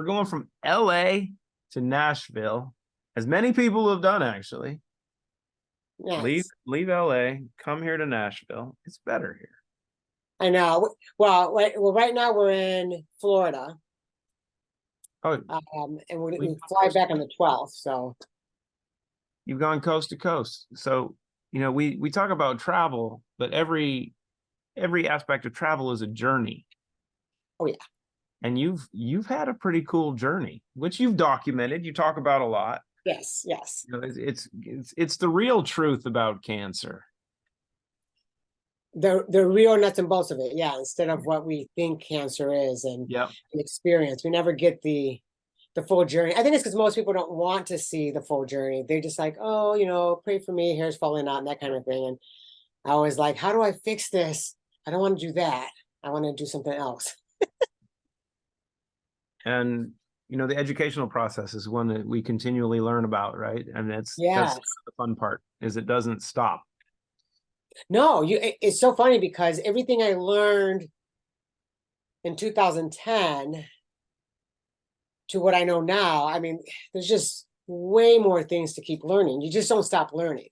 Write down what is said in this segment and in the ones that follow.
we're going from LA to Nashville, as many people have done actually. Yes. Leave LA, come here to Nashville. It's better here. I know. Well, right now we're in Florida. Oh, And we fly back on the 12th. So you've gone coast to coast. So, we talk about travel, but every aspect of travel is a journey. oh yeah. And you've had a pretty cool journey, which you've documented. You talk about a lot. Yes. It's the real truth about cancer. The real nuts and bolts of it, yeah, instead of what we think cancer is and experience. We never get the full journey. I think it's because most people don't want to see the full journey. They're just like, oh, pray for me, hair's falling out, and that kind of thing. And I was like, how do I fix this? I don't want to do that. I want to do something else. And the educational process is one that we continually learn about, right? And that's the fun part, is it doesn't stop. No, it's so funny because everything I learned in 2010 to what I know now, I mean, there's just way more things to keep learning. You just don't stop learning.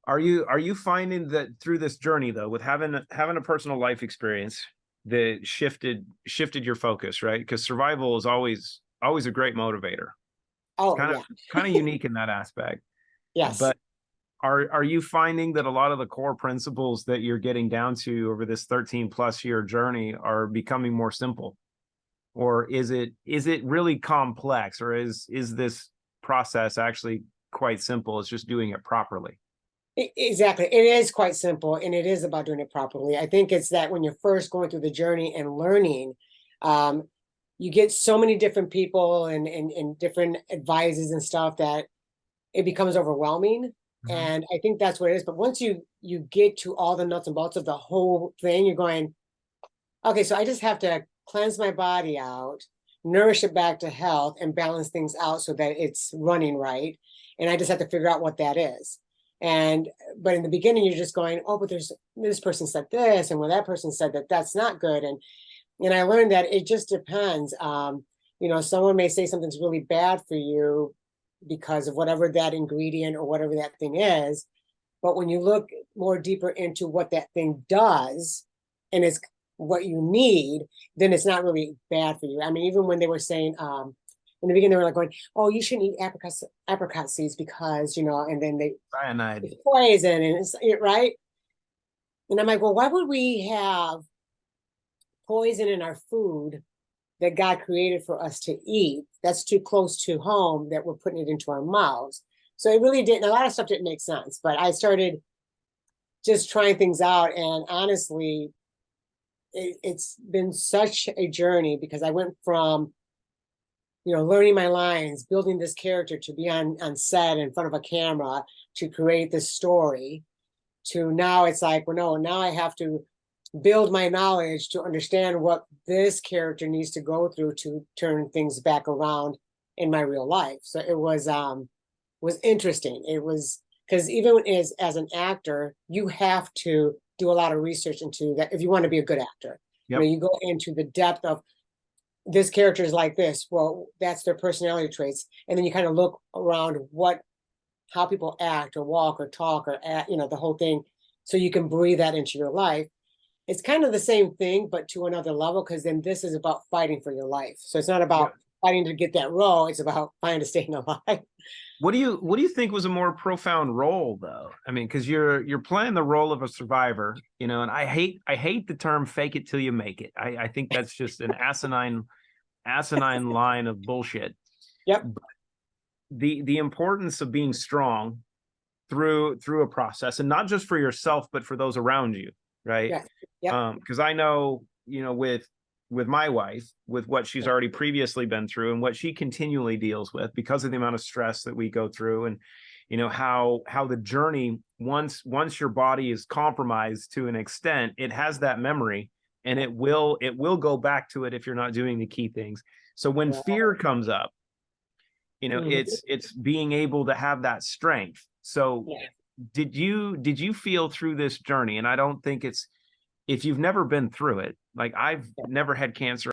Are you finding that through this journey, though, with having a personal life experience that shifted your focus, right? Because survival is always a great motivator. Oh, kind of unique in that aspect. Yes. But are you finding that a lot of the core principles that you're getting down to over this 13 plus year journey are becoming more simple? Or is it really complex, or is this process actually quite simple? It's just doing it properly. Exactly. It is quite simple, and it is about doing it properly. I think it's that when you're first going through the journey and learning, you get so many different people and different advices and stuff that it becomes overwhelming. And I think that's what it is. But once you get to all the nuts and bolts of the whole thing, you're going, okay, so I just have to cleanse my body out, nourish it back to health, and balance things out so that it's running right. And I just have to figure out what that is. But in the beginning, you're just going, oh, but this person said this, and when that person said that, that's not good. And I learned that it just depends. Someone may say something's really bad for you because of whatever that ingredient or whatever that thing is. But when you look more deeper into what that thing does and it's what you need, then it's not really bad for you. I mean, even when they were saying, in the beginning, they were like going, oh, you shouldn't eat apricot seeds because, and then cyanide, it's poison, and it's right. And I'm like, well, why would we have poison in our food that God created for us to eat? That's too close to home that we're putting it into our mouths. So it really didn't, a lot of stuff didn't make sense, but I started just trying things out. And honestly, it's been such a journey because I went from, learning my lines, building this character to be on set in front of a camera to create this story, to now it's like, well, no, now I have to build my knowledge to understand what this character needs to go through to turn things back around in my real life. So it was interesting. It was because even as an actor, you have to do a lot of research into that if you want to be a good actor. Yep. You go into the depth of this character is like this. Well, that's their personality traits, and then you kind of look around how people act or walk or talk or act, the whole thing, so you can breathe that into your life. It's kind of the same thing, but to another level, because then this is about fighting for your life. So it's not about fighting to get that role. It's about fighting to stay alive. What do you think was a more profound role, though? I mean, because you're playing the role of a survivor, and I hate the term "fake it till you make it." I think that's just an asinine line of bullshit. Yep. But the importance of being strong through a process, and not just for yourself, but for those around you, right? Yeah. Yep. Because I know, with my wife, with what she's already previously been through and what she continually deals with because of the amount of stress that we go through, and how the journey, once your body is compromised to an extent, it has that memory, and it will go back to it if you're not doing the key things. So when fear comes up, it's being able to have that strength. So did you feel through this journey, and I don't think it's, if you've never been through it, like I've never had cancer,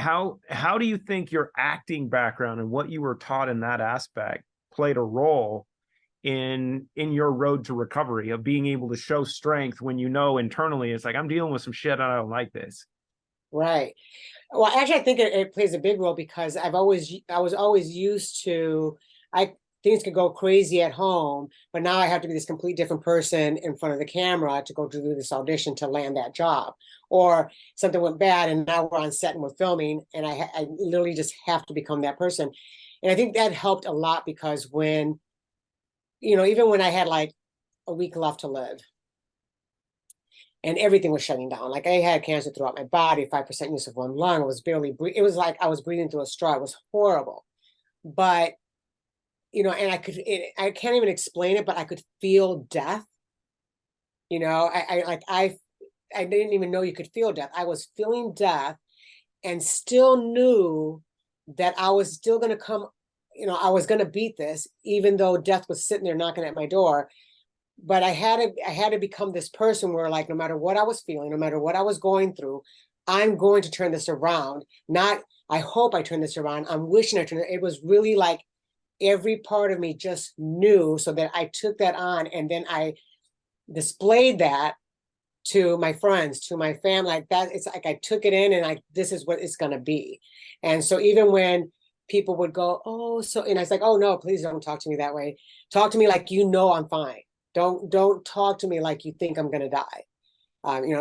how do you think your acting background and what you were taught in that aspect played a role in your road to recovery, of being able to show strength when you know internally it's like, I'm dealing with some shit and I don't like this? Right. Well, actually, I think it plays a big role because I was always used to, things could go crazy at home, but now I have to be this complete different person in front of the camera to go through this audition to land that job. Or something went bad and now we're on set and we're filming, and I literally just have to become that person. And I think that helped a lot because when, even when I had like a week left to live, and everything was shutting down. Like I had cancer throughout my body, 5% use of one lung. I was barely it was like I was breathing through a straw. It was horrible. But, and I can't even explain it, but I could feel death. I didn't even know you could feel death. I was feeling death and still knew that I was still going to come, I was going to beat this, even though death was sitting there knocking at my door. But I had to become this person where, like, no matter what I was feeling, no matter what I was going through, I'm going to turn this around. Not, I hope I turn this around. I'm wishing I turned it. It was really like every part of me just knew, so that I took that on and then I displayed that to my friends, to my family. Like that, it's like I took it in and this is what it's gonna be. And so even when people would go, oh, so, and I was like, oh no, please don't talk to me that way. Talk to me like I'm fine. Don't talk to me like you think I'm gonna die.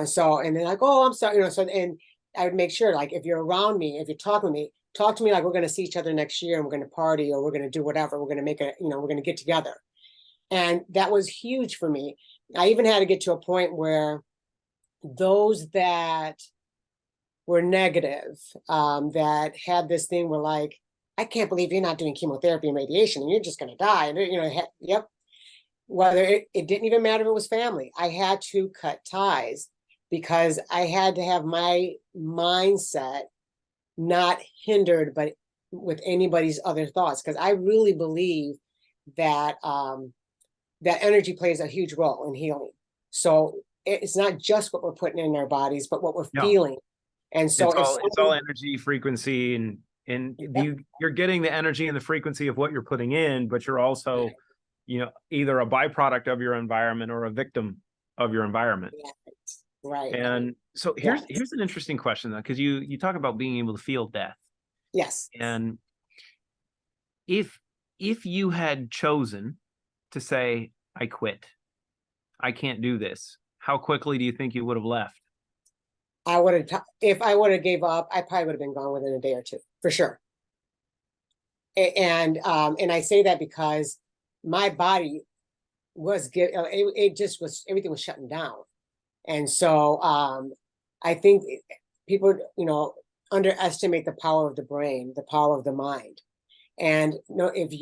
So, and then like, oh, I'm sorry, so, and I would make sure, like, if you're around me, if you're talking to me, talk to me like we're gonna see each other next year and we're gonna party or we're gonna do whatever. We're gonna we're gonna get together. And that was huge for me. I even had to get to a point where those that were negative, that had this thing were like, I can't believe you're not doing chemotherapy and radiation and you're just gonna die. And yep. Whether it didn't even matter if it was family. I had to cut ties because I had to have my mindset not hindered, but with anybody's other thoughts. Because I really believe that that energy plays a huge role in healing. So it's not just what we're putting in our bodies, but what we're feeling. And so it's all energy, frequency, and you're getting the energy and the frequency of what you're putting in, but you're also either a byproduct of your environment or a victim of your environment. Right. And so here's an interesting question, though, because you talk about being able to feel death. Yes. And if you had chosen to say, I quit, I can't do this, how quickly do you think you would have left? I would have, if I would have gave up, I probably would have been gone within a day or two, for sure. And I say that because my body was it just was, everything was shutting down. And so I think people underestimate the power of the brain, the power of the mind. And if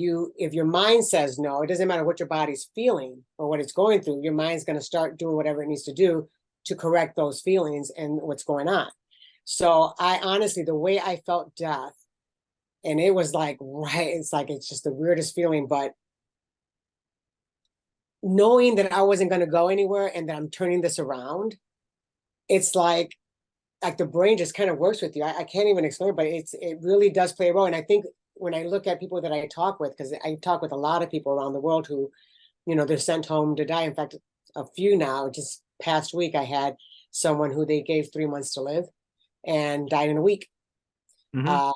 your mind says no, it doesn't matter what your body's feeling or what it's going through, your mind's going to start doing whatever it needs to do to correct those feelings and what's going on. So I honestly, the way I felt death, and it was like, right, it's just the weirdest feeling, but knowing that I wasn't going to go anywhere and that I'm turning this around, it's like the brain just kind of works with you. I can't even explain it, but it really does play a role. And I think when I look at people that I talk with, because I talk with a lot of people around the world who, they're sent home to die. In fact, a few now, just past week, I had someone who they gave 3 months to live and died in a week. Mm-hmm.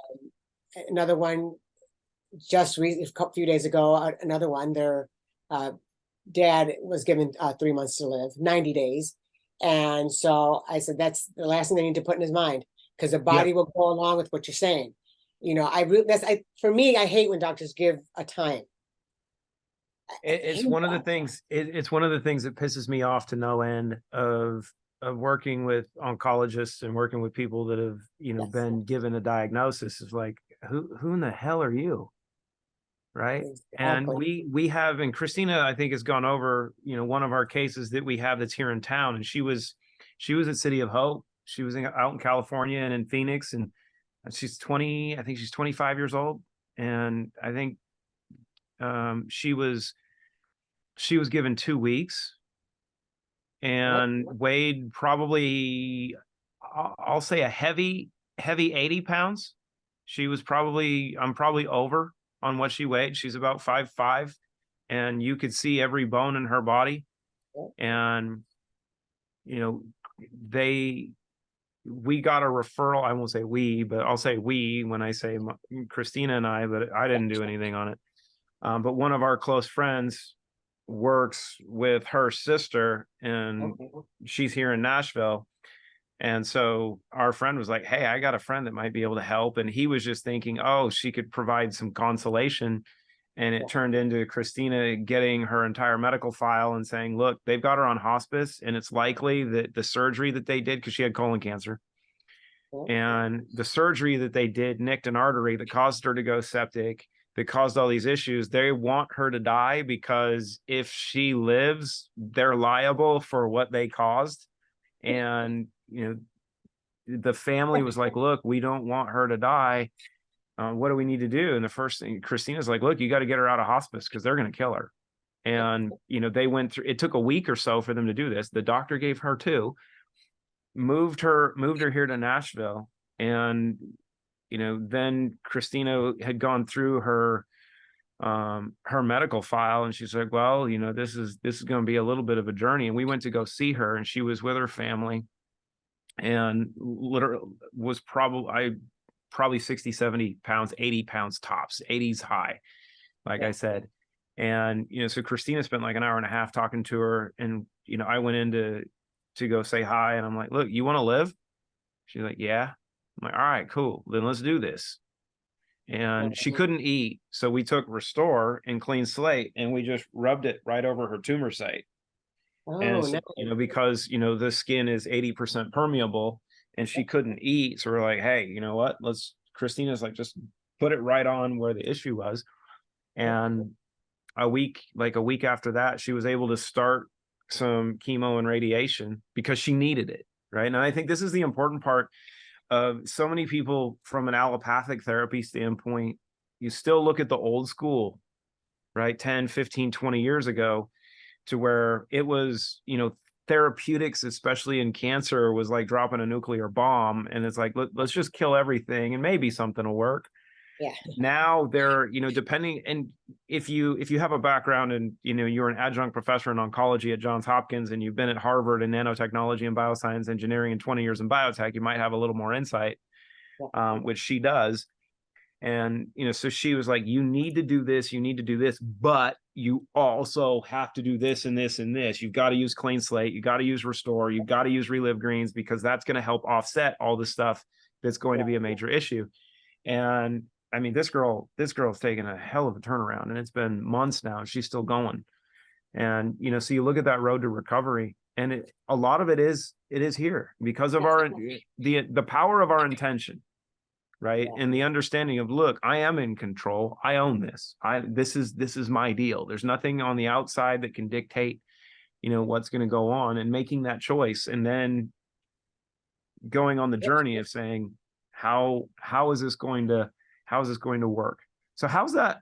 Another one just a few days ago, another one, their dad was given 3 months to live, 90 days. And so I said, that's the last thing they need to put in his mind, because the body will go along with what you're saying. For me, I hate when doctors give a time. It's one of the things. It's one of the things that pisses me off to no end of working with oncologists and working with people that have been given a diagnosis. Is like, who in the hell are you, right? Exactly. And we have, and Christina, I think, has gone over one of our cases that we have that's here in town, and she was at City of Hope. She was out in California and in Phoenix, and she's 20. I think she's 25 years old, and I think she was given 2 weeks and weighed probably, I'll say, a heavy heavy 80 pounds. I'm probably over on what she weighed. She's about 5'5", and you could see every bone in her body. And, you know, we got a referral. I won't say we, but I'll say we when I say Christina and I, but I didn't do anything on it. But one of our close friends works with her sister, and she's here in Nashville. And so our friend was like, hey, I got a friend that might be able to help. And he was just thinking, oh, she could provide some consolation. And it turned into Christina getting her entire medical file and saying, look, they've got her on hospice, and it's likely that the surgery that they did, because she had colon cancer, and the surgery that they did nicked an artery that caused her to go septic, that caused all these issues. They want her to die because if she lives, they're liable for what they caused. And, the family was like, look, we don't want her to die. What do we need to do? And the first thing, Christina's like, look, you got to get her out of hospice because they're going to kill her. And, they went through, it took a week or so for them to do this. The doctor gave her 2, moved her here to Nashville. And, then Christina had gone through her medical file, and she's like, well, this is going to be a little bit of a journey. And we went to go see her, and she was with her family, and literally was probably 60, 70 pounds, 80 pounds tops, 80s high, like I said. And, so Christina spent like an hour and a half talking to her. And, I went in to go say hi. And I'm like, look, you want to live? She's like, yeah. I'm like, all right, cool. Then let's do this. And she couldn't eat. So we took Restore and Clean Slate, and we just rubbed it right over her tumor site. And, because, the skin is 80% permeable, and she couldn't eat. So we're like, hey, you know what? Christina's like, just put it right on where the issue was. And a week after that, she was able to start some chemo and radiation because she needed it. Right. And I think this is the important part of so many people from an allopathic therapy standpoint. You still look at the old school, right? 10, 15, 20 years ago, to where it was, therapeutics, especially in cancer, was like dropping a nuclear bomb. And it's like, let's just kill everything and maybe something will work. Yeah. Now they're, depending, and if you have a background and, you're an adjunct professor in oncology at Johns Hopkins, and you've been at Harvard in nanotechnology and bioscience engineering and 20 years in biotech, you might have a little more insight, which she does. And, so she was like, you need to do this, but you also have to do this and this and this. You've got to use Clean Slate. You got to use Restore. You've got to use Relive Greens, because that's going to help offset all the stuff that's going to be a major issue. And I mean, this girl's taken a hell of a turnaround, and it's been months now, and she's still going. And, so you look at that road to recovery, and a lot of it is here because of the power of our intention. Right. And the understanding of, look, I am in control. I own this. This is my deal. There's nothing on the outside that can dictate, what's going to go on, and making that choice, and then going on the journey of saying, how is this going to work? So how's that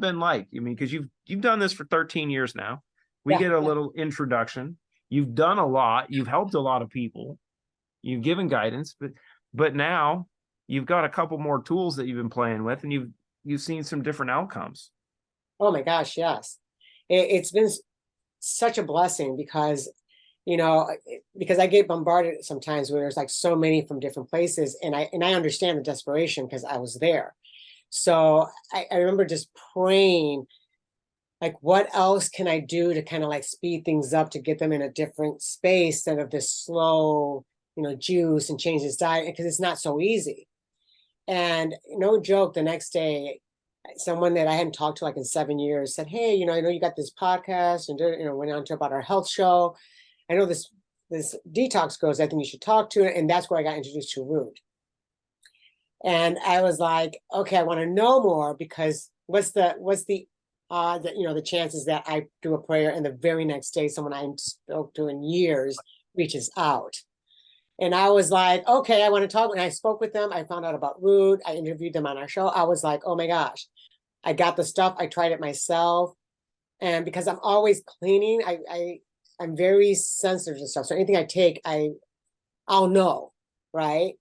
been like? I mean, because you've done this for 13 years now. We get a little introduction. You've done a lot. You've helped a lot of people. You've given guidance, but now you've got a couple more tools that you've been playing with, and you've seen some different outcomes. Oh my gosh, yes. It's been such a blessing because, because I get bombarded sometimes where there's like so many from different places, and I understand the desperation because I was there. So I remember just praying, like, what else can I do to kind of like speed things up to get them in a different space instead of this slow, juice and change his diet, because it's not so easy. And no joke, the next day, someone that I hadn't talked to like in 7 years said, hey, I know you got this podcast, and, went on to about our health show. I know this detox goes, I think you should talk to it. And that's where I got introduced to Root. And I was like, okay, I want to know more, because what's the the chances that I do a prayer and the very next day someone I spoke to in years reaches out. And I was like, okay, I want to talk. When I spoke with them, I found out about Root. I interviewed them on our show. I was like, oh my gosh, I got the stuff. I tried it myself. And because I'm always cleaning, I'm very sensitive to stuff. So anything I take, I'll know, right?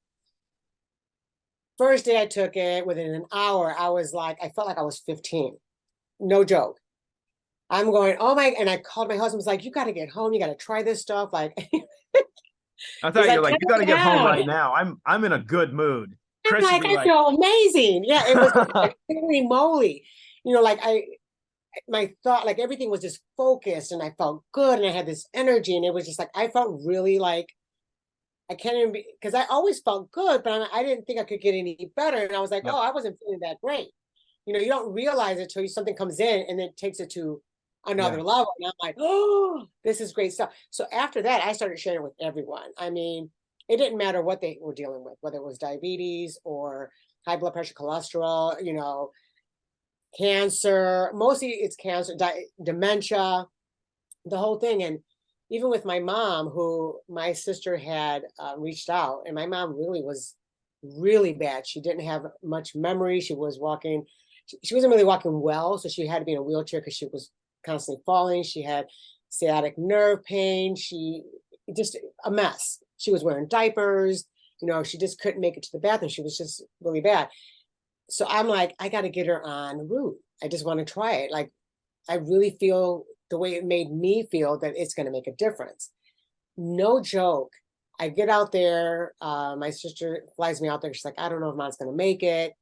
First day I took it, within an hour, I was like, I felt like I was 15. No joke. I'm going, oh my, and I called my husband, was like, you got to get home. You got to try this stuff. Like, I he's thought you're like, like, "Check you got to it get home out." right now. I'm in a good mood. I'm Chris would like, be I like, feel amazing. Yeah, it was like, holy moly. Like my thought, like everything was just focused and I felt good and I had this energy and it was just like, I felt really like, I can't even because I always felt good, but I didn't think I could get any better. And I was like, yep, oh, I wasn't feeling that great. You don't realize it till something comes in and then takes it to yeah, another level. And I'm like, oh, this is great stuff. So after that, I started sharing with everyone. I mean, it didn't matter what they were dealing with, whether it was diabetes or high blood pressure, cholesterol, cancer. Mostly it's cancer, dementia, the whole thing. And even with my mom, who my sister had reached out, and my mom really was really bad. She didn't have much memory. She was walking, she wasn't really walking well. So she had to be in a wheelchair because she was constantly falling. She had sciatic nerve pain. She just a mess. She was wearing diapers. She just couldn't make it to the bathroom. She was just really bad. So I'm like, I got to get her on route. I just want to try it. Like, I really feel the way it made me feel that it's going to make a difference. No joke. I get out there. My sister flies me out there. She's like, I don't know if mom's going to make it.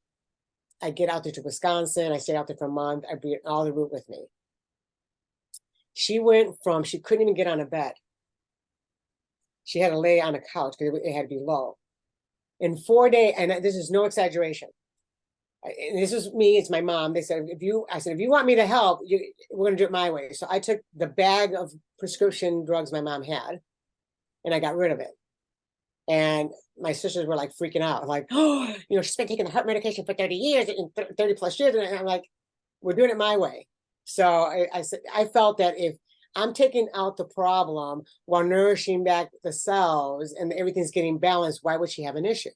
I get out there to Wisconsin. I stayed out there for a month. I brought all the route with me. She went from, she couldn't even get on a bed. She had to lay on a couch because it had to be low. In 4 days, and this is no exaggeration. And this is me, it's my mom. They said, if you want me to help, we're gonna do it my way. So I took the bag of prescription drugs my mom had and I got rid of it. And my sisters were like freaking out, like, oh, she's been taking the heart medication for 30 years, 30 plus years. And I'm like, we're doing it my way. So I said, I felt that if I'm taking out the problem while nourishing back the cells and everything's getting balanced, why would she have an issue?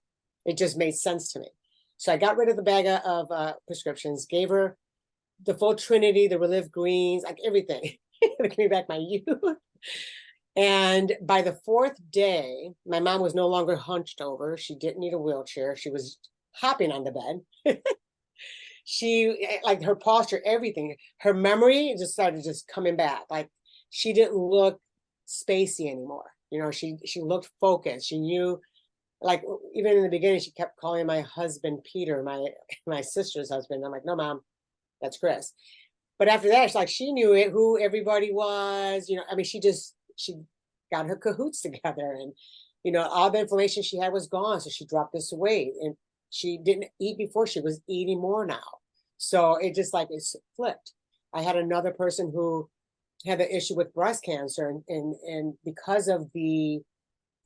It just made sense to me. So I got rid of the bag of prescriptions, gave her the full trinity, the Relive greens, like everything. Give me back my youth. And by the 4th day, my mom was no longer hunched over. She didn't need a wheelchair. She was hopping on the bed. She, like her posture, everything, her memory just started just coming back. Like she didn't look spacey anymore. She looked focused. She knew, like even in the beginning, she kept calling my husband Peter, my sister's husband. I'm like, no, mom, that's Chris. But after that, it's like she knew who everybody was. I mean, she got her cahoots together, and all the inflammation she had was gone. So she dropped this weight, and she didn't eat before. She was eating more now. So it just like it's flipped. I had another person who had the issue with breast cancer, and because of the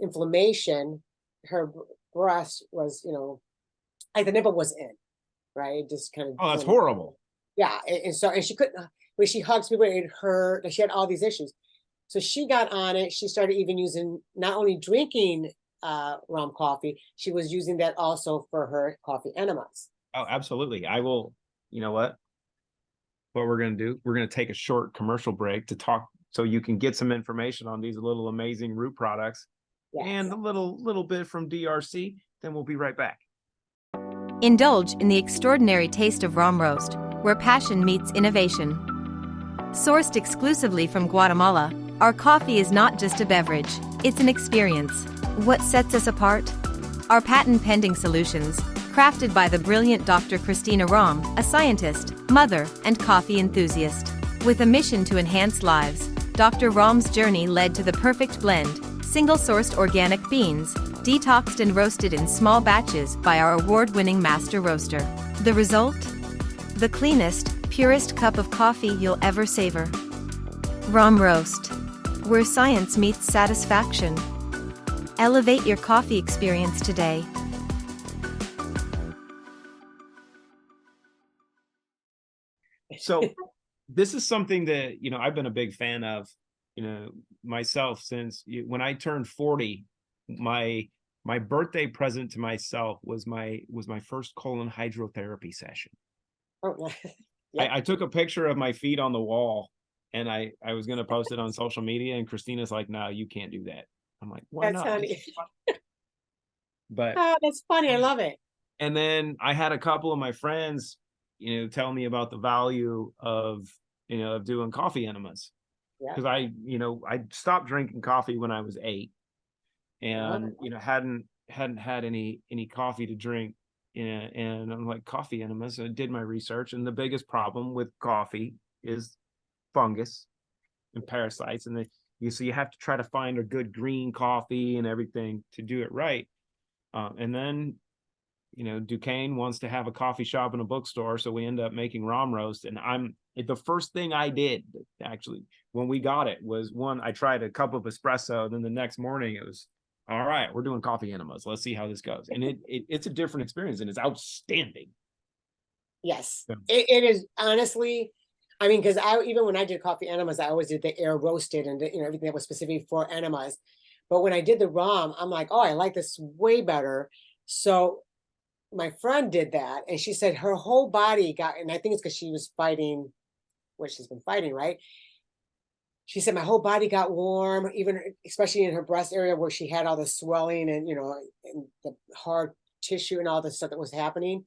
inflammation, her breast was, like the nipple was in, right? It just kind of. oh, that's horrible. Yeah, and she couldn't. When she hugs people, it hurt. She had all these issues. So she got on it. She started even using, not only drinking Rahm coffee, she was using that also for her coffee enemas. Oh, absolutely. I will. You know what we're going to do? We're going to take a short commercial break to talk so you can get some information on these little amazing root products. Yes. And a little bit from DRC. Then we'll be right back. Indulge in the extraordinary taste of Rahm roast, where passion meets innovation. Sourced exclusively from Guatemala, our coffee is not just a beverage, it's an experience. What sets us apart? Our patent-pending solutions, crafted by the brilliant Dr. Christina Rahm, a scientist, mother, and coffee enthusiast. With a mission to enhance lives, Dr. Rahm's journey led to the perfect blend, single-sourced organic beans, detoxed and roasted in small batches by our award-winning master roaster. The result? The cleanest, purest cup of coffee you'll ever savor. Rahm Roast, where science meets satisfaction. Elevate your coffee experience today. So this is something that, I've been a big fan of, myself since when I turned 40, my birthday present to myself was my first colon hydrotherapy session. Oh, yeah. I took a picture of my feet on the wall and I was going to post it on social media, and Christina's like, no, you can't do that. I'm like, why that's not? Funny. But oh, that's funny. I love it. And then I had a couple of my friends, tell me about the value of, of doing coffee enemas. Yeah. Because I stopped drinking coffee when I was 8, and hadn't had any coffee to drink. And I'm like, coffee enemas. I did my research, and the biggest problem with coffee is fungus and parasites, and so you have to try to find a good green coffee and everything to do it right. And then Duquesne wants to have a coffee shop and a bookstore, so we end up making Rahm roast. And the first thing I did, actually, when we got it, was, one, I tried a cup of espresso, and then the next morning it was, all right, we're doing coffee enemas, let's see how this goes. And it's a different experience, and it's outstanding. Yes, So, it is, honestly. I mean, because even when I did coffee enemas, I always did the air roasted and everything that was specific for enemas. But when I did the Rahm, I'm like, oh, I like this way better. So my friend did that, and she said her whole body got, and I think it's because she was fighting what she's been fighting, right? She said my whole body got warm, even especially in her breast area where she had all the swelling and and the hard tissue and all the stuff that was happening.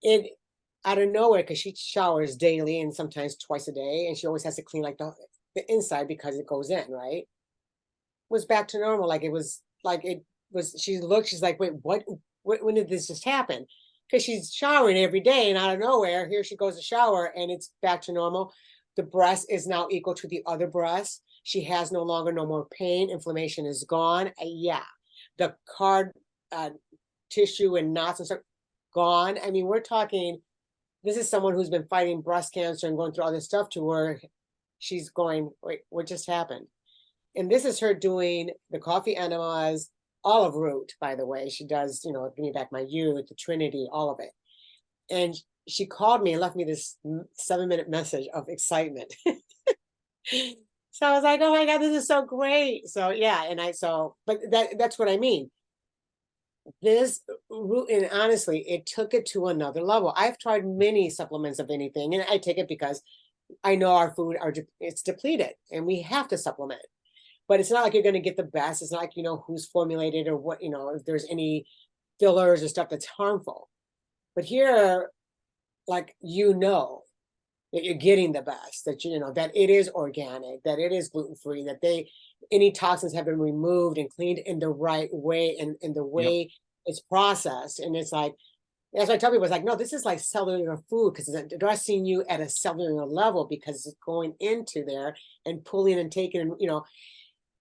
It out of nowhere, because she showers daily and sometimes twice a day, and she always has to clean like the inside because it goes in, right? Was back to normal. Like it was she looked, she's like, wait, what when did this just happen? Because she's showering every day, and out of nowhere, here she goes to shower and it's back to normal. The breast is now equal to the other breast. She has no more pain. Inflammation is gone. Yeah. The card tissue and knots and stuff gone. I mean, we're talking, this is someone who's been fighting breast cancer and going through all this stuff, to where she's going, wait, what just happened? And this is her doing the coffee enemas, olive root, by the way. She does, Give Me Back My Youth, the Trinity, all of it. And she called me and left me this 7-minute message of excitement. So I was like, oh my God, this is so great. So yeah, but that's what I mean. This root, and honestly, it took it to another level. I've tried many supplements of anything, and I take it because I know our food it's depleted and we have to supplement. But it's not like you're going to get the best. It's not like who's formulated or what, if there's any fillers or stuff that's harmful. But here, like, that you're getting the best, that that it is organic, that it is gluten-free, that any toxins have been removed and cleaned in the right way, and in the yep. way it's processed. And it's like, that's why I tell people, it's like, no, this is like cellular food, because it's addressing you at a cellular level, because it's going into there and pulling and taking, and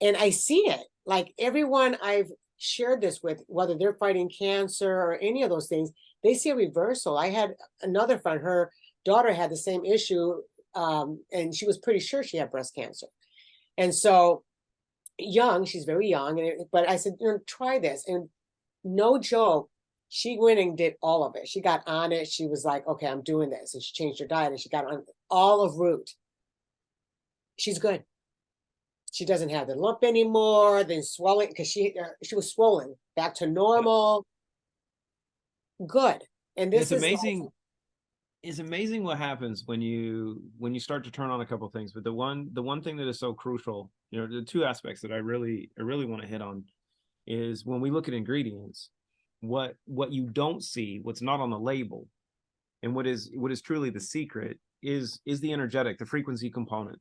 and I see it. Like, everyone I've shared this with, whether they're fighting cancer or any of those things, they see a reversal. I had another friend, her daughter had the same issue, and she was pretty sure she had breast cancer. And so she's very young, but I said, try this. And no joke, she went and did all of it. She got on it. She was like, okay, I'm doing this. And she changed her diet, and she got on all of root. She's good. She doesn't have the lump anymore, then swelling, because she was swollen, back to normal. Good. And this It's is amazing. It's amazing what happens when you start to turn on a couple of things. But the one thing that is so crucial, the two aspects that I really want to hit on, is when we look at ingredients, what you don't see, what's not on the label, and what is truly the secret is the energetic, the frequency component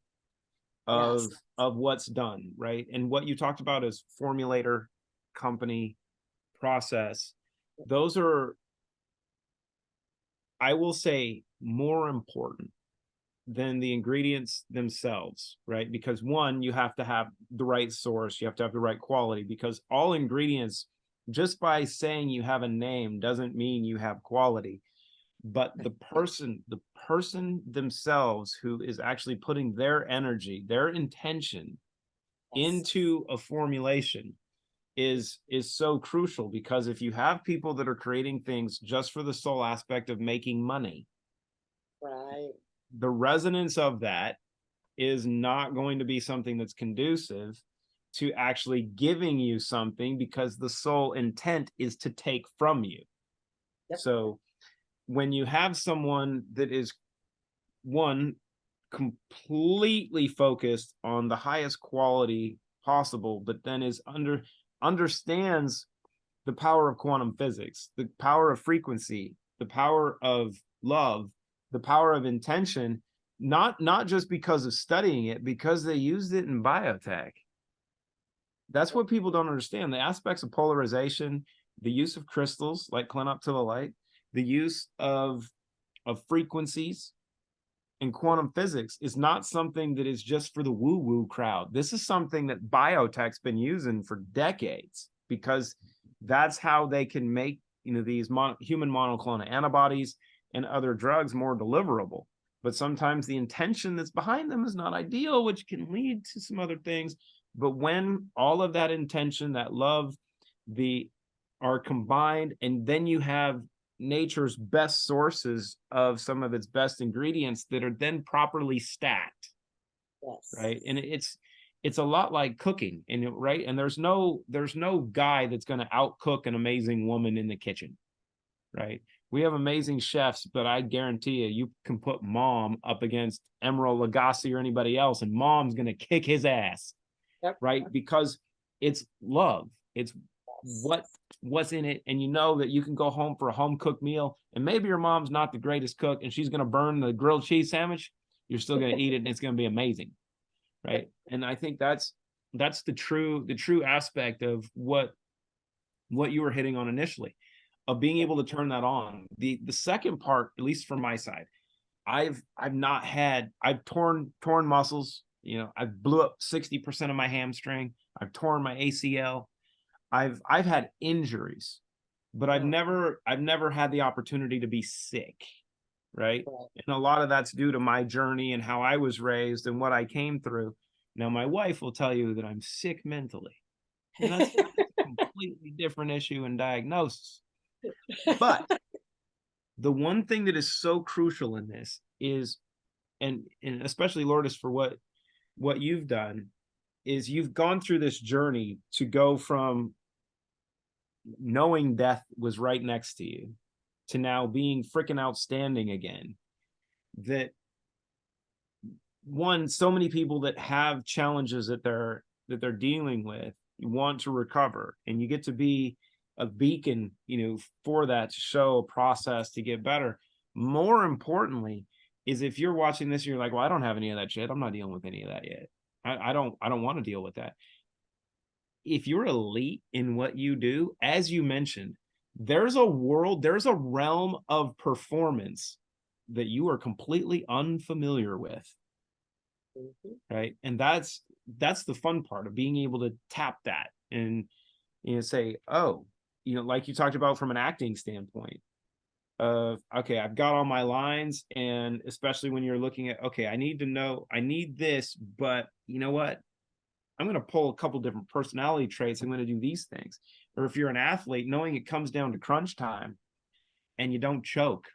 of what's done, right? And what you talked about is formulator, company, process. Those are, I will say, more important than the ingredients themselves, right? Because one, you have to have the right source, you have to have the right quality, because all ingredients, just by saying you have a name, doesn't mean you have quality. But the person themselves, who is actually putting their energy, their intention into a formulation, is so crucial. Because if you have people that are creating things just for the sole aspect of making money, right, the resonance of that is not going to be something that's conducive to actually giving you something, because the sole intent is to take from you. Yep. So when you have someone that is, one, completely focused on the highest quality possible, but then understands the power of quantum physics, the power of frequency, the power of love, the power of intention, not just because of studying it, because they used it in biotech. That's what people don't understand. The aspects of polarization, the use of crystals like Clint up to the light, the use of frequencies and quantum physics is not something that is just for the woo-woo crowd. This is something that biotech's been using for decades, because that's how they can make, you know, these human monoclonal antibodies and other drugs more deliverable. But sometimes the intention that's behind them is not ideal, which can lead to some other things. But when all of that intention, that love, are combined, and then you have nature's best sources of some of its best ingredients that are then properly stacked. Yes. Right. And it's a lot like cooking, and right. And there's no guy that's going to outcook an amazing woman in the kitchen. Right. We have amazing chefs, but I guarantee you can put Mom up against Emeril Lagasse or anybody else, and Mom's going to kick his ass. Yep. Right. Because it's love. It's what's in it. And you know that you can go home for a home cooked meal, and maybe your mom's not the greatest cook and she's going to burn the grilled cheese sandwich. You're still going to eat it, and it's going to be amazing. Right. And I think that's the true aspect of what you were hitting on initially, of being able to turn that on. The second part, at least from my side, I've torn muscles. You know, I've blew up 60% of my hamstring. I've torn my ACL. I've had injuries, but I've never had the opportunity to be sick, right? And a lot of that's due to my journey and how I was raised and what I came through. Now, my wife will tell you that I'm sick mentally, and that's a completely different issue and diagnosis. But the one thing that is so crucial in this is, and especially Lourdes, for what you've done, is you've gone through this journey to go from knowing death was right next to you to now being freaking outstanding again. That one, so many people that have challenges that they're dealing with want to recover, and you get to be a beacon, you know, for that, to show a process to get better. More importantly is, if you're watching this, you're like, well, I don't have any of that shit. I'm not dealing with any of that yet. I don't want to deal with that. If you're elite in what you do, as you mentioned, there's a realm of performance that you are completely unfamiliar with. Right. And that's the fun part of being able to tap that and, you know, say, oh, you know, like you talked about from an acting standpoint of, okay, I've got all my lines. And especially when you're looking at, okay, I need this, but you know what? I'm going to pull a couple different personality traits. I'm going to do these things. Or if you're an athlete, knowing it comes down to crunch time and you don't choke.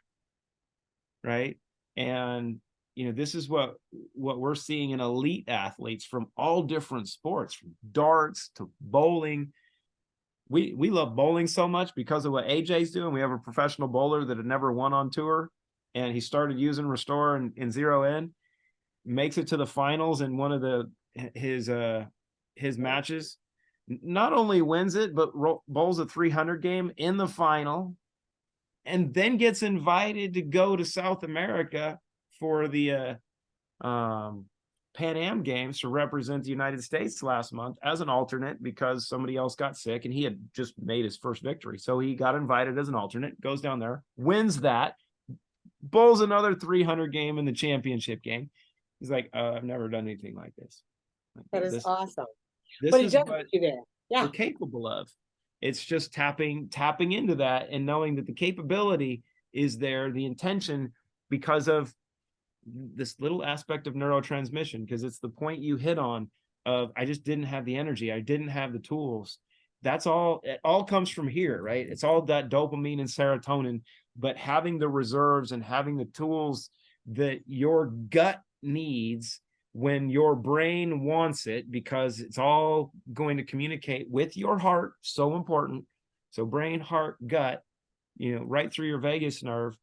Right. And, you know, this is what we're seeing in elite athletes from all different sports, from darts to bowling. We love bowling so much because of what AJ's doing. We have a professional bowler that had never won on tour, and he started using Restore in zero in, makes it to the finals in one of his matches, not only wins it, but bowls a 300 game in the final, and then gets invited to go to South America for the Pan Am Games to represent the United States last month as an alternate, because somebody else got sick and he had just made his first victory. So he got invited as an alternate, goes down there, wins that, bowls another 300 game in the championship game. He's like, I've never done anything like this. That is awesome. This but is what we're capable of. It's just tapping into that and knowing that the capability is there, the intention, because of this little aspect of neurotransmission, because it's the point you hit on of, I just didn't have the energy. I didn't have the tools. That's all. It all comes from here, right? It's all that dopamine and serotonin, but having the reserves and having the tools that your gut needs when your brain wants it, because it's all going to communicate with your heart. So important. So brain, heart, gut, you know, right through your vagus nerve.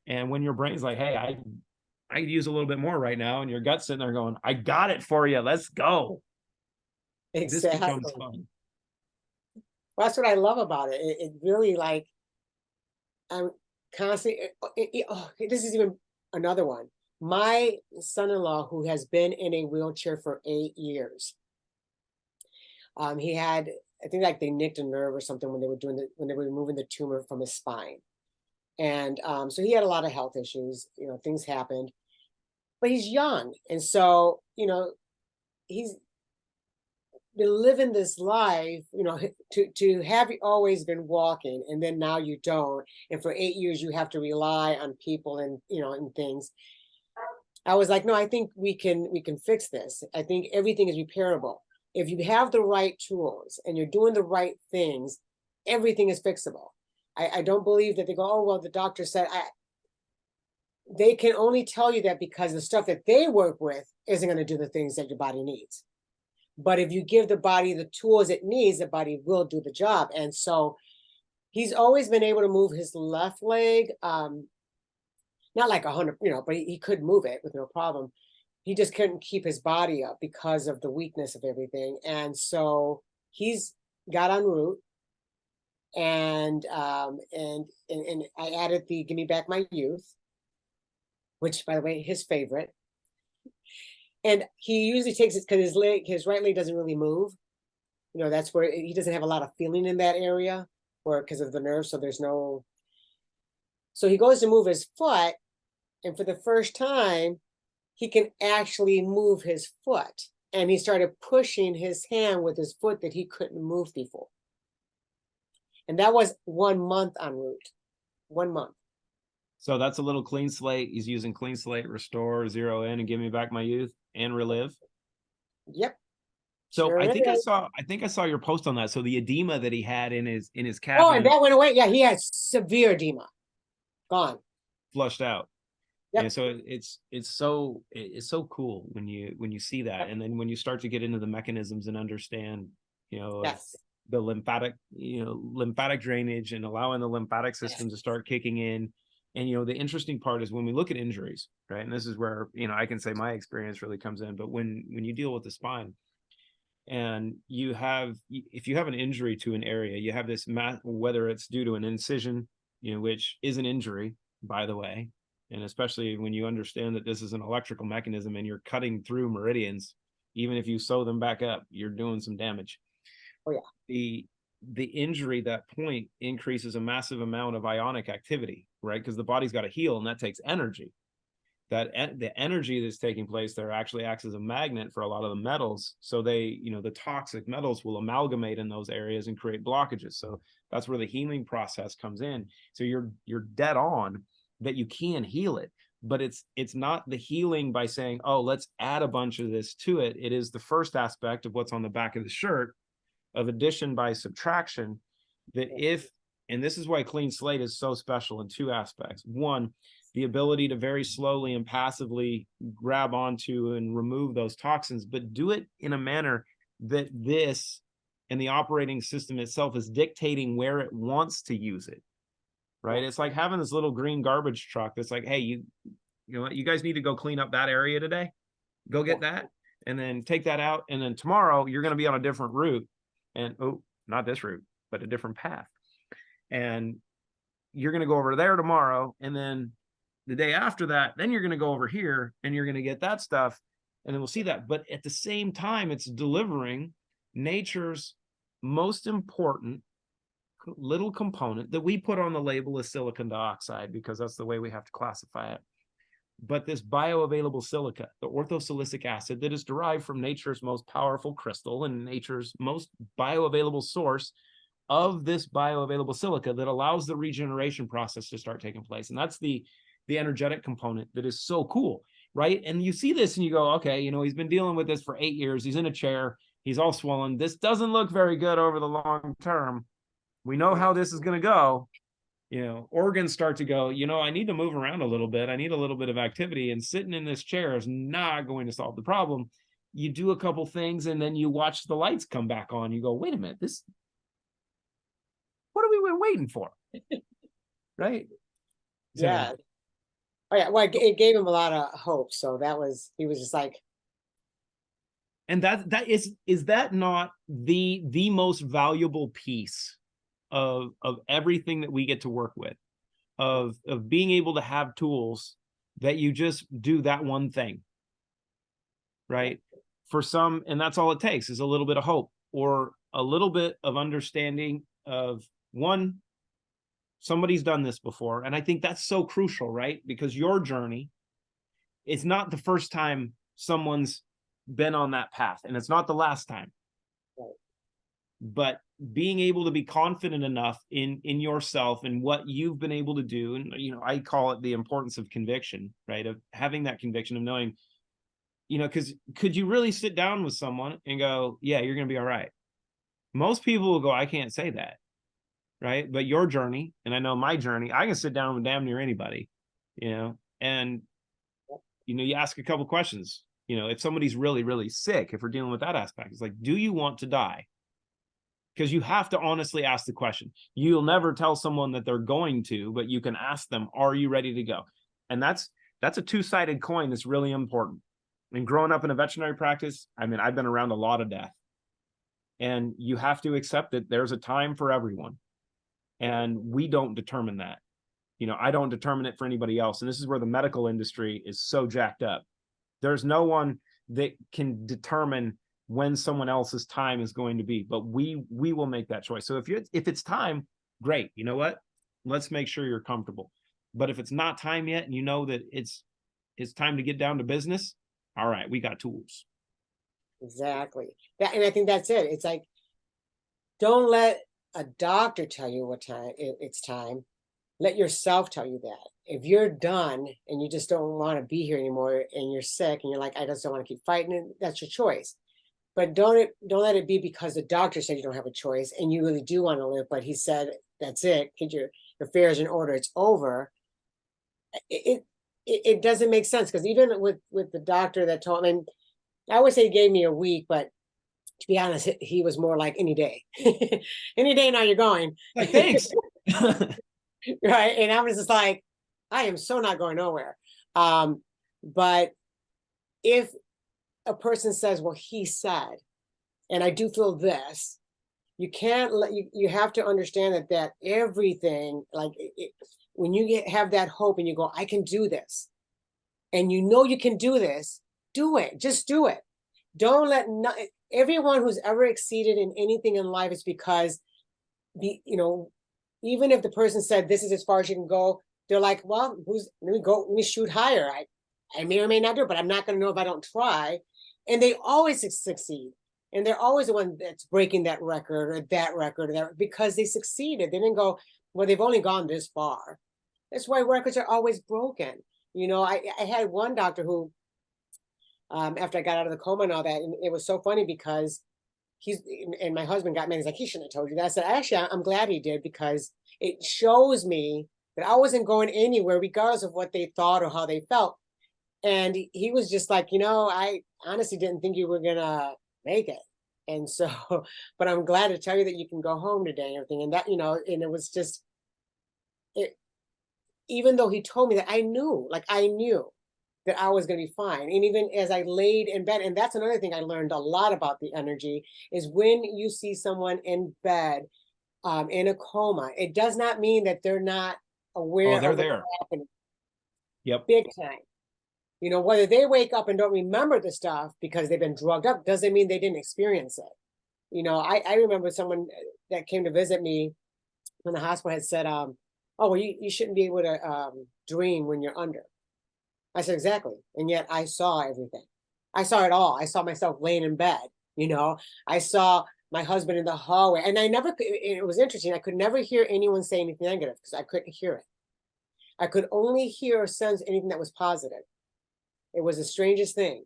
And when your brain's like, hey, I could use a little bit more right now, and your gut's sitting there going, I got it for you. Let's go. Exactly. This becomes fun. Well, that's what I love about it. It really like I'm constantly. This is even another one. My son-in-law, who has been in a wheelchair for 8 years, he had, I think like they nicked a nerve or something when they were when they were removing the tumor from his spine, and so he had a lot of health issues. You know, things happened, but he's young, and so he's been living this life, to have always been walking, and then now you don't, and for 8 years you have to rely on people and and things. I was like, no, I think we can fix this. I think everything is repairable. If you have the right tools and you're doing the right things, everything is fixable. I don't believe that they go, oh well, the doctor said. They can only tell you that because the stuff that they work with isn't going to do the things that your body needs. But if you give the body the tools it needs, the body will do the job. And so he's always been able to move his left leg. Not like 100, but he could move it with no problem. He just couldn't keep his body up because of the weakness of everything. And so he's got en route. And I added the Give Me Back My Youth, which, by the way, his favorite. And he usually takes it because his right leg doesn't really move. That's where he doesn't have a lot of feeling in that area, or because of the nerve. So so he goes to move his foot, and for the first time, he can actually move his foot. And he started pushing his hand with his foot that he couldn't move before. And that was 1 month en route. 1 month. So that's a little clean slate. He's using clean slate, restore, zero in, and Give Me Back My Youth and relive. Yep. So Sure I think is. I think I saw your post on that. So the edema that he had in his Oh, cabinet and that went away. Yeah, he has severe edema. Gone. flushed out. Yep. And so it's so cool when you see that. Yep. And then when you start to get into the mechanisms and understand, Yes. the lymphatic drainage and allowing the lymphatic system to start kicking in. And the interesting part is when we look at injuries, right? And this is where I can say my experience really comes in. But when you deal with the spine, and if you have an injury to an area, you have this whether it's due to an incision, which is an injury, by the way, and especially when you understand that this is an electrical mechanism and you're cutting through meridians, even if you sew them back up, you're doing some damage. Oh yeah. The injury, that point, increases a massive amount of ionic activity, right? Because the body's got to heal, and that takes energy. The energy that's taking place there actually acts as a magnet for a lot of the metals. So the toxic metals will amalgamate in those areas and create blockages. So that's where the healing process comes in. So you're dead on that you can heal it, but it's not the healing by saying, oh, let's add a bunch of this to it. It is the first aspect of what's on the back of the shirt of addition by subtraction, and this is why clean slate is so special in two aspects. One, the ability to very slowly and passively grab onto and remove those toxins, but do it in a manner that this and the operating system itself is dictating where it wants to use it, right? It's like having this little green garbage truck that's like, hey, you know what, you guys need to go clean up that area today. Go get that, and then take that out, and then tomorrow you're going to be on a different route, and not this route, but a different path. And you're going to go over there tomorrow, and then the day after that, then you're going to go over here and you're going to get that stuff, and then we'll see that. But at the same time, it's delivering nature's most important little component that we put on the label as silicon dioxide, because that's the way we have to classify it. But this bioavailable silica, the orthosilicic acid that is derived from nature's most powerful crystal and nature's most bioavailable source of this bioavailable silica, that allows the regeneration process to start taking place. And that's the energetic component that is so cool, right? And you see this and you go, okay, he's been dealing with this for 8 years. He's in a chair. He's all swollen. This doesn't look very good over the long term. We know how this is going to go. Organs start to go, I need to move around a little bit. I need a little bit of activity, and sitting in this chair is not going to solve the problem. You do a couple things and then you watch the lights come back on. You go, wait a minute, what have we been waiting for? Right? So, yeah. Oh yeah. Well, it gave him a lot of hope. So he was just like, And is that not the most valuable piece of everything that we get to work with, of being able to have tools that you just do that one thing, right? For some, and that's all it takes, is a little bit of hope or a little bit of understanding of, one, somebody's done this before. And I think that's so crucial, right? Because your journey, it's not the first time someone's been on that path, and it's not the last time. Right. But being able to be confident enough in yourself and what you've been able to do, and I call it the importance of conviction, right? Of having that conviction of knowing, because could you really sit down with someone and go, yeah, you're going to be all right? Most people will go, I can't say that, right? But your journey, and I know my journey, I can sit down with damn near anybody, and you ask a couple questions. If somebody's really, really sick, if we're dealing with that aspect, it's like, do you want to die? Because you have to honestly ask the question. You'll never tell someone that they're going to, but you can ask them, are you ready to go? And that's a two-sided coin that's really important. And growing up in a veterinary practice, I mean, I've been around a lot of death. And you have to accept that there's a time for everyone. And we don't determine that. I don't determine it for anybody else. And this is where the medical industry is so jacked up. There's no one that can determine when someone else's time is going to be, but we will make that choice. So if it's time, great. You know what? Let's make sure you're comfortable. But if it's not time yet, and that it's time to get down to business, all right, we got tools. Exactly. And I think that's it. It's like, don't let a doctor tell you what time it's time. Let yourself tell you that. If you're done and you just don't want to be here anymore, and you're sick and you're like, I just don't want to keep fighting it, that's your choice. But don't let it be because the doctor said you don't have a choice and you really do want to live, but he said, that's it, get your affairs in order, it's over. It doesn't make sense, because even with the doctor that told me, I would say he gave me a week, but to be honest, he was more like any day. Any day now you're going. Like, thanks. Right. And I was just like, I am so not going nowhere. But if a person says, well, he said, and I do feel this, you can't let you have to understand that everything, like when you have that hope and you go, I can do this, and you can do this, do it. Just do it. Don't let everyone who's ever exceeded in anything in life is because even if the person said this is as far as you can go, they're like, well, let me shoot higher. I may or may not do it, but I'm not going to know if I don't try. And they always succeed. And they're always the one that's breaking that record or that record because they succeeded. They didn't go, well, they've only gone this far. That's why records are always broken. I had one doctor who, after I got out of the coma and all that, and it was so funny because and my husband got mad. He's like, he shouldn't have told you that. I said, actually, I'm glad he did, because it shows me that I wasn't going anywhere, regardless of what they thought or how they felt. And he was just like, I honestly didn't think you were going to make it. And so, but I'm glad to tell you that you can go home today and everything. And that, and it was just, even though he told me that, I knew that I was going to be fine. And even as I laid in bed, and that's another thing I learned a lot about the energy, is when you see someone in bed, in a coma, it does not mean that they're not aware they're of what's there. happening. Yep. Big time. Whether they wake up and don't remember the stuff because they've been drugged up doesn't mean they didn't experience it. I remember someone that came to visit me when the hospital had said, oh, well, you shouldn't be able to dream when you're under. I said, exactly. And yet I saw everything. I saw it all. I saw myself laying in bed. I saw my husband in the hallway, and it was interesting. I could never hear anyone say anything negative because I couldn't hear it. I could only hear or sense anything that was positive. It was the strangest thing.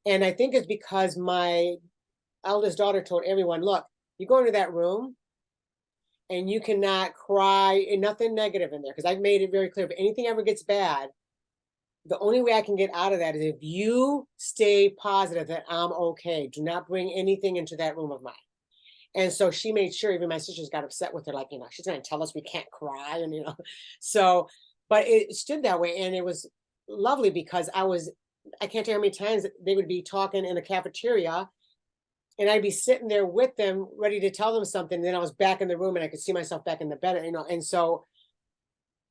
And I think it's because my eldest daughter told everyone, look, you go into that room and you cannot cry and nothing negative in there. Because I've made it very clear, if anything ever gets bad, the only way I can get out of that is if you stay positive that I'm okay. Do not bring anything into that room of mine. And so she made sure, even my sisters got upset with her, like, she's going to tell us we can't cry. And, so, but it stood that way. And it was lovely because I was I can't tell you how many times they would be talking in the cafeteria, and I'd be sitting there with them, ready to tell them something. And then I was back in the room, and I could see myself back in the bed, you know. And so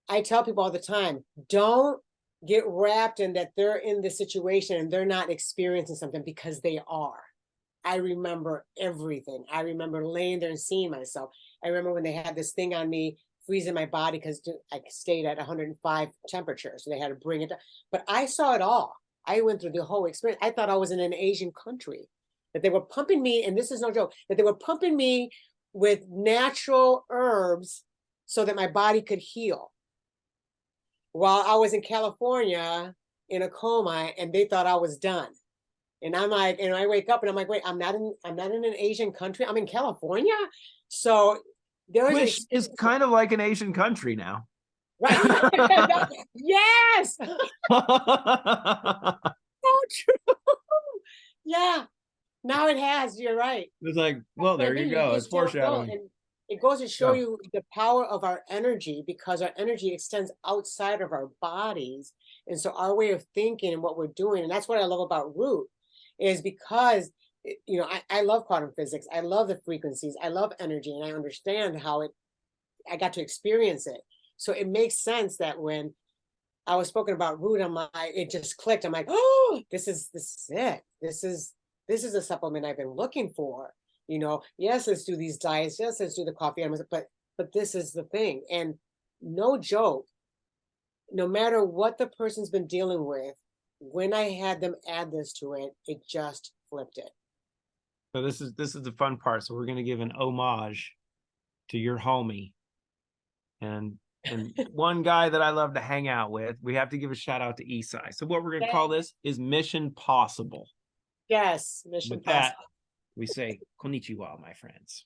I tell people all the time, don't get wrapped in that they're in the situation and they're not experiencing something, because they are. I remember everything. I remember laying there and seeing myself. I remember when they had this thing on me, freezing my body because I stayed at 105 temperature. So they had to bring it down. But I saw it all. I went through the whole experience. I thought I was in an Asian country, that they were pumping me, and this is no joke, that they were pumping me with natural herbs so that my body could heal, while I was in California in a coma, and they thought I was done. And I'm like, and I wake up and I'm like, wait, I'm not in an Asian country. I'm in California. So there was Which is kind of like an Asian country now. right. Yes. So true. Yeah. Now it has. You're right. It's like, well, there you go. It's just don't know. foreshadowing. And it goes to show Yeah. you the power of our energy, because our energy extends outside of our bodies. And so our way of thinking and what we're doing, and that's what I love about Root, is because, you know, I love quantum physics. I love the frequencies. I love energy, and I understand how I got to experience it. So it makes sense that when I was spoken about Root, I'm like, it just clicked. I'm like, oh, this is it. This is a supplement I've been looking for. You know, yes, let's do these diets. Yes, let's do the coffee enemas, but this is the thing. And no joke, no matter what the person's been dealing with, when I had them add this to it, it just flipped it. So this is the fun part. So we're going to give an homage to your homie, and one guy that I love to hang out with. We have to give a shout out to Isai. So what we're going to call this is Mission Possible. Yes, Mission With that, Possible. we say konnichiwa, my friends.